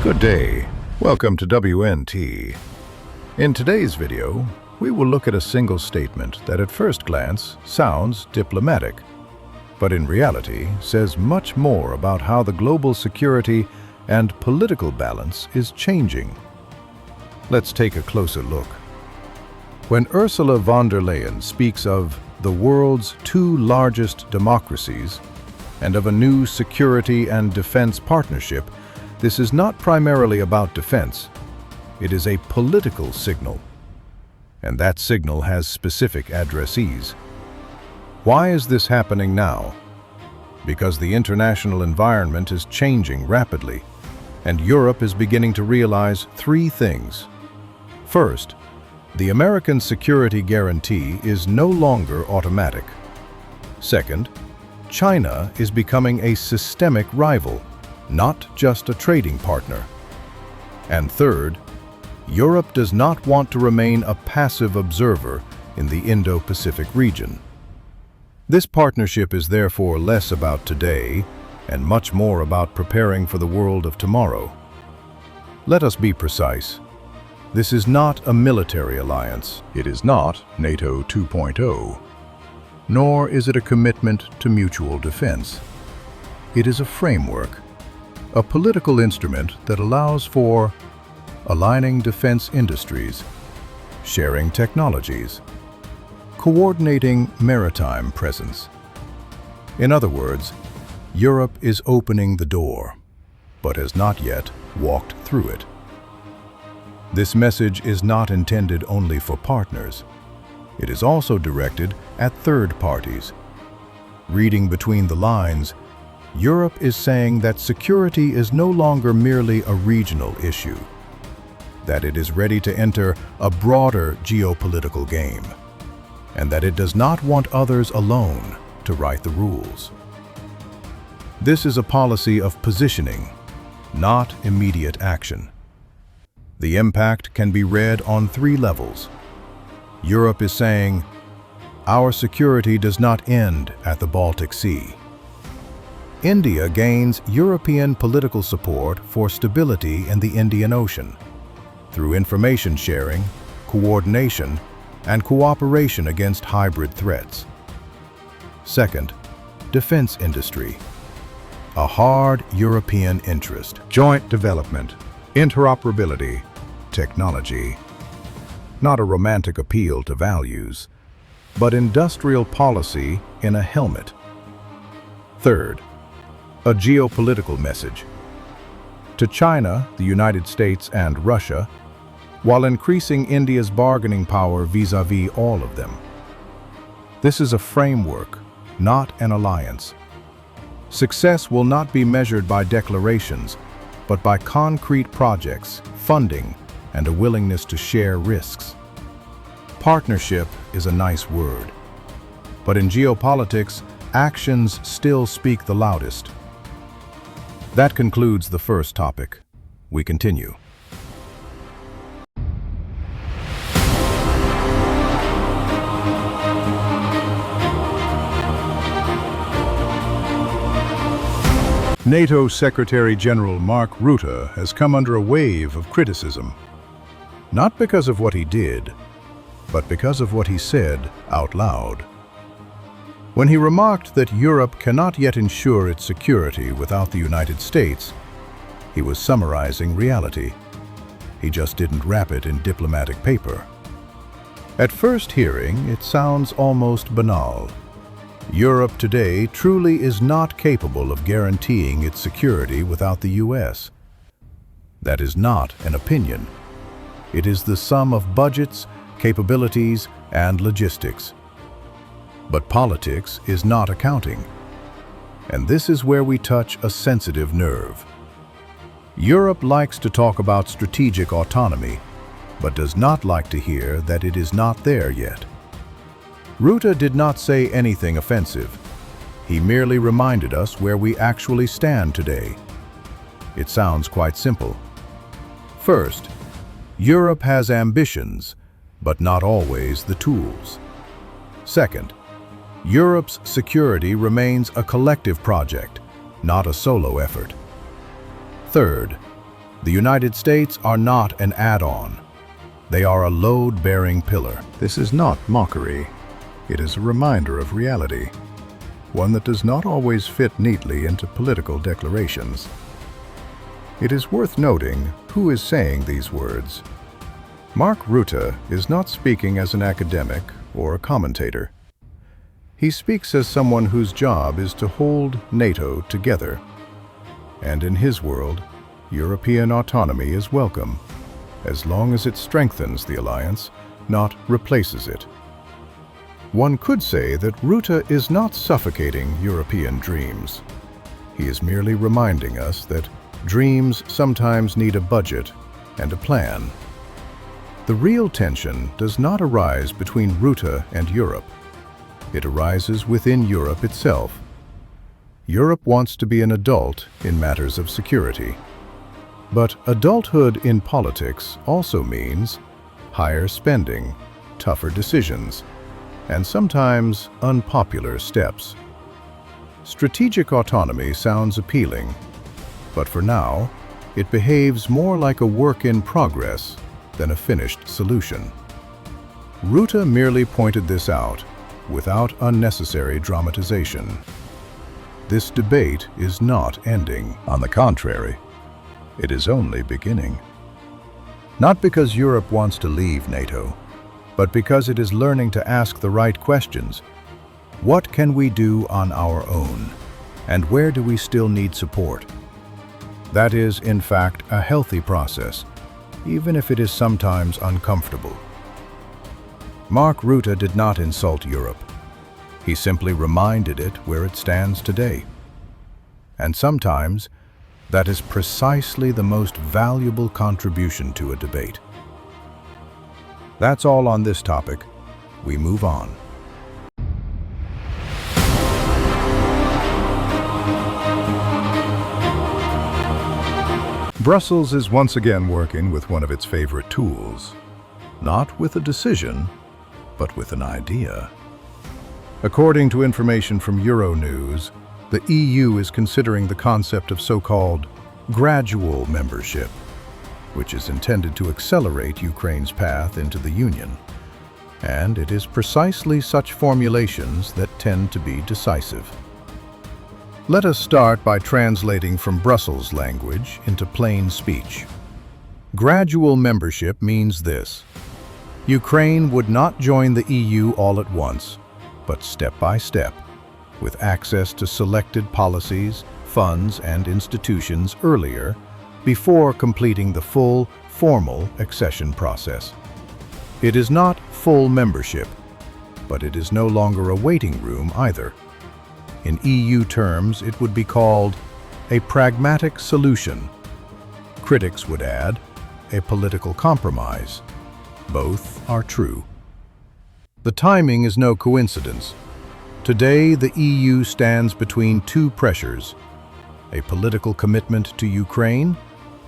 Good day. Welcome to WNT. In today's video, we will look at a single statement that at first glance sounds diplomatic, but in reality says much more about how the global security and political balance is changing. Let's take a closer look. When Ursula von der Leyen speaks of the world's two largest democracies and of a new security and defense partnership, this is not primarily about defense. It is a political signal, and that signal has specific addressees. Why is this happening now? Because the international environment is changing rapidly, and Europe is beginning to realize three things. First, the American security guarantee is no longer automatic. Second, China is becoming a systemic rival, not just a trading partner. And third, Europe does not want to remain a passive observer in the Indo-Pacific region. This partnership is therefore less about today and much more about preparing for the world of tomorrow. Let us be precise. This is not a military alliance. It is not NATO 2.0. Nor is it a commitment to mutual defense. It is a framework, a political instrument that allows for aligning defense industries, sharing technologies, coordinating maritime presence. In other words, Europe is opening the door, but has not yet walked through it. This message is not intended only for partners. It is also directed at third parties. Reading between the lines, Europe is saying that security is no longer merely a regional issue, that it is ready to enter a broader geopolitical game, and that it does not want others alone to write the rules. This is a policy of positioning, not immediate action. The impact can be read on three levels. Europe is saying, our security does not end at the Baltic Sea. India gains European political support for stability in the Indian Ocean through information sharing, coordination, and cooperation against hybrid threats. Second, defense industry. A hard European interest. Joint development, interoperability, technology. Not a romantic appeal to values, but industrial policy in a helmet. Third, a geopolitical message. To China, the United States, and Russia, while increasing India's bargaining power vis-à-vis all of them. This is a framework, not an alliance. Success will not be measured by declarations, but by concrete projects, funding, and a willingness to share risks. Partnership is a nice word, but in geopolitics, actions still speak the loudest. That concludes the first topic. We continue. NATO Secretary-General Mark Rutte has come under a wave of criticism, not because of what he did, but because of what he said out loud. When he remarked that Europe cannot yet ensure its security without the United States, he was summarizing reality. He just didn't wrap it in diplomatic paper. At first hearing, it sounds almost banal. Europe today truly is not capable of guaranteeing its security without the US. That is not an opinion. It is the sum of budgets, capabilities, and logistics. But politics is not accounting. And this is where we touch a sensitive nerve. Europe likes to talk about strategic autonomy, but does not like to hear that it is not there yet. Rutte did not say anything offensive. He merely reminded us where we actually stand today. It sounds quite simple. First, Europe has ambitions, but not always the tools. Second, Europe's security remains a collective project, not a solo effort. Third, The United States are not an add-on. They are a load-bearing pillar. This is not mockery. It is a reminder of reality, one that does not always fit neatly into political declarations. It is worth noting who is saying these words. Mark Rutte is not speaking as an academic or a commentator. He speaks as someone whose job is to hold NATO together. And in his world, European autonomy is welcome, as long as it strengthens the alliance, not replaces it. One could say that Rutte is not suffocating European dreams. He is merely reminding us that dreams sometimes need a budget and a plan. The real tension does not arise between Rutte and Europe. It arises within Europe itself. Europe wants to be an adult in matters of security. But adulthood in politics also means higher spending, tougher decisions, and sometimes unpopular steps. Strategic autonomy sounds appealing, but for now, it behaves more like a work in progress than a finished solution. Rutte merely pointed this out without unnecessary dramatization. This debate is not ending. On the contrary, it is only beginning. Not because Europe wants to leave NATO, but because it is learning to ask the right questions. What can we do on our own? And where do we still need support? That is, in fact, a healthy process, even if it is sometimes uncomfortable. Mark Rutte did not insult Europe. He simply reminded it where it stands today. And sometimes, that is precisely the most valuable contribution to a debate. That's all on this topic. We move on. Brussels is once again working with one of its favorite tools. Not with a decision, but with an idea. According to information from Euronews, the EU is considering the concept of so-called gradual membership, which is intended to accelerate Ukraine's path into the Union. And it is precisely such formulations that tend to be decisive. Let us start by translating from Brussels language into plain speech. Gradual membership means this: Ukraine would not join the EU all at once, but step by step, with access to selected policies, funds, and institutions earlier, before completing the full, formal accession process. It is not full membership, but it is no longer a waiting room either. In EU terms, it would be called a pragmatic solution. Critics would add, a political compromise. Both are true. The timing is no coincidence. Today, the EU stands between two pressures: a political commitment to Ukraine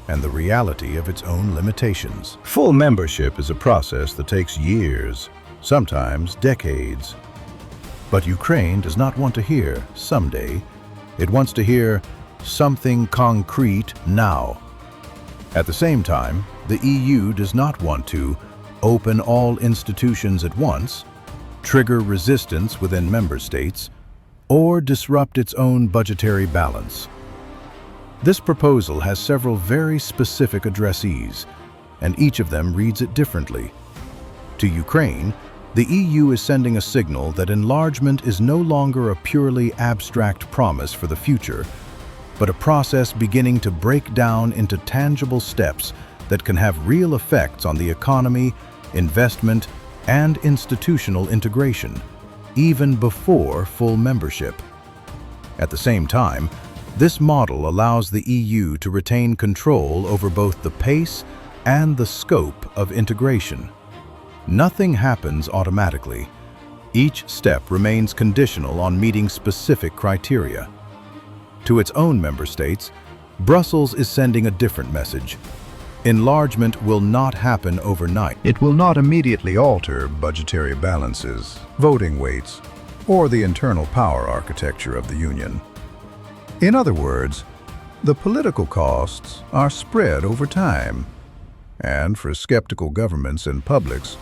and the reality of its own limitations. Full membership is a process that takes years, sometimes decades. But Ukraine does not want to hear someday. It wants to hear something concrete now. At the same time, the EU does not want to open all institutions at once, trigger resistance within member states, or disrupt its own budgetary balance. This proposal has several very specific addressees, and each of them reads it differently. To Ukraine, the EU is sending a signal that enlargement is no longer a purely abstract promise for the future, but a process beginning to break down into tangible steps that can have real effects on the economy, investment, and institutional integration, even before full membership. At the same time, this model allows the EU to retain control over both the pace and the scope of integration. Nothing happens automatically. Each step remains conditional on meeting specific criteria. To its own member states, Brussels is sending a different message. Enlargement will not happen overnight. It will not immediately alter budgetary balances, voting weights, or the internal power architecture of the Union. In other words, The political costs are spread over time, and for skeptical governments and publics,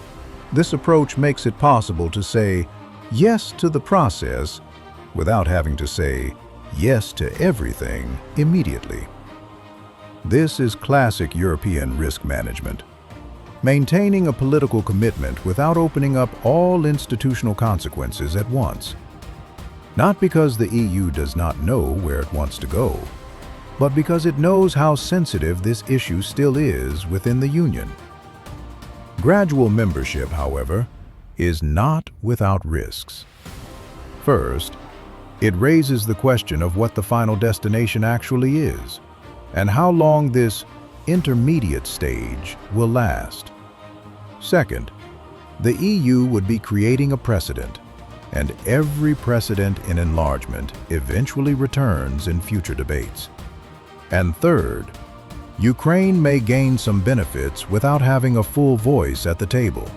this approach makes it possible to say yes to the process without having to say yes to everything immediately. This is classic European risk management, maintaining a political commitment without opening up all institutional consequences at once. Not because the EU does not know where it wants to go, but because it knows how sensitive this issue still is within the Union. Gradual membership, however, is not without risks. First, it raises the question of what the final destination actually is, and how long this intermediate stage will last. Second, the EU would be creating a precedent, and every precedent in enlargement eventually returns in future debates. And third, Ukraine may gain some benefits without having a full voice at the table.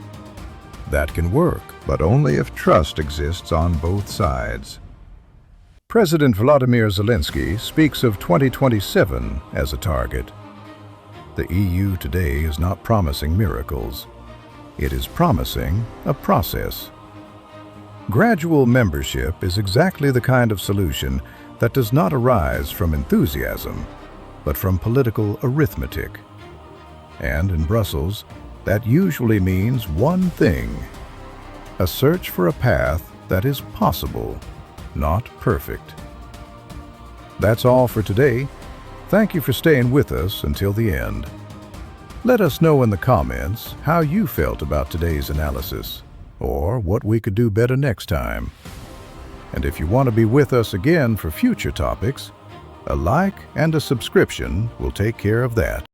That can work, but only if trust exists on both sides. President Volodymyr Zelensky speaks of 2027 as a target. The EU today is not promising miracles. It is promising a process. Gradual membership is exactly the kind of solution that does not arise from enthusiasm, but from political arithmetic. And in Brussels, that usually means one thing: a search for a path that is possible, not perfect. That's all for today. Thank you for staying with us until the end. Let us know in the comments how you felt about today's analysis, or what we could do better next time. And if you want to be with us again for future topics, a like and a subscription will take care of that.